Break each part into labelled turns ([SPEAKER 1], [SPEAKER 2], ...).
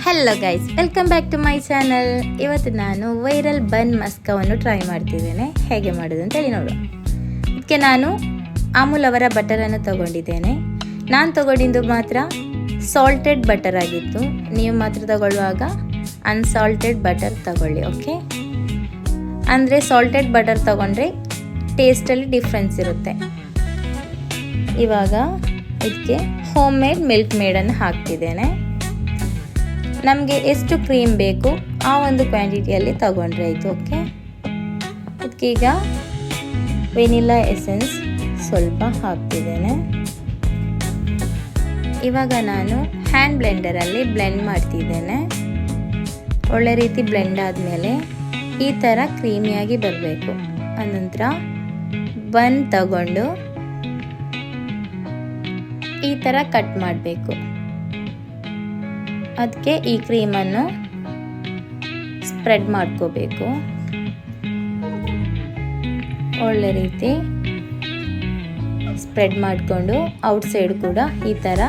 [SPEAKER 1] Hello guys, welcome back to my channel. ಇವತ್ತು ನಾನು viral ಬನ್ ಮಸ್ಕವನ್ನು try ಮಾಡ್ತಿದ್ದೇನೆ. ಹೇಗೆ ಮಾಡೋದು ಅಂತೇಳಿ ನೋಡು. ಇದಕ್ಕೆ ನಾನು ಅಮೂಲ್ ಅವರ ಬಟರನ್ನು ತಗೊಂಡಿದ್ದೇನೆ. ನಾನು ತಗೊಂಡಿದ್ದು ಮಾತ್ರ ಸಾಲ್ಟೆಡ್ ಬಟರ್ ಆಗಿತ್ತು. ನೀವು ಮಾತ್ರ ತಗೊಳ್ಳುವಾಗ ಅನ್ಸಾಲ್ಟೆಡ್ ಬಟರ್ ತಗೊಳ್ಳಿ, ಓಕೆ? ಅಂದರೆ ಸಾಲ್ಟೆಡ್ ಬಟರ್ ತಗೊಂಡ್ರೆ ಟೇಸ್ಟಲ್ಲಿ ಡಿಫ್ರೆನ್ಸ್ ಇರುತ್ತೆ. ಇವಾಗ ಇದಕ್ಕೆ ಹೋಮ್ ಮೇಡ್ ಮಿಲ್ಕ್ ಮೇಡನ್ನು ಹಾಕ್ತಿದ್ದೇನೆ. ನಮಗೆ ಎಷ್ಟು ಕ್ರೀಮ್ ಬೇಕು ಆ ಒಂದು ಕ್ವಾಂಟಿಟಿಯಲ್ಲಿ ತಗೊಂಡ್ರೆ ಆಯಿತು, ಓಕೆ? ಇದಕ್ಕೀಗ ವೆನಿಲಾ ಎಸೆನ್ಸ್ ಸ್ವಲ್ಪ ಹಾಕ್ತಿದ್ದೇನೆ. ಇವಾಗ ನಾನು ಹ್ಯಾಂಡ್ ಬ್ಲೆಂಡರಲ್ಲಿ ಬ್ಲೆಂಡ್ ಮಾಡ್ತಿದ್ದೇನೆ. ಒಳ್ಳೆ ರೀತಿ ಬ್ಲೆಂಡ್ ಆದಮೇಲೆ ಈ ಥರ ಕ್ರೀಮಿಯಾಗಿ ಬರಬೇಕು. ಅನಂತರ ಬನ್ ತಗೊಂಡು ಈ ಥರ ಕಟ್ ಮಾಡಬೇಕು. ಅದಕ್ಕೆ ಈ ಕ್ರೀಮನ್ನು ಸ್ಪ್ರೆಡ್ ಮಾಡ್ಕೋಬೇಕು. ಒಳ್ಳೆ ರೀತಿ ಸ್ಪ್ರೆಡ್ ಮಾಡಿಕೊಂಡು ಔಟ್ಸೈಡ್ ಕೂಡ ಈ ಥರ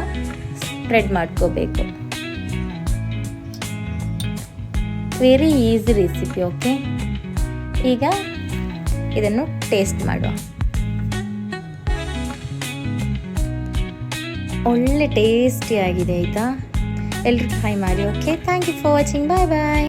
[SPEAKER 1] ಸ್ಪ್ರೆಡ್ ಮಾಡ್ಕೋಬೇಕು. Very easy recipe, okay? ಈಗ ಇದನ್ನು ಟೇಸ್ಟ್ ಮಾಡುವ. ಒಳ್ಳೆ ಟೇಸ್ಟಿ ಆಗಿದೆ, ಆಯಿತಾ? ಎಲ್ಲರೂ ಟ್ರೈ ಮಾಡಿ, okay? Thank you for watching. Bye bye.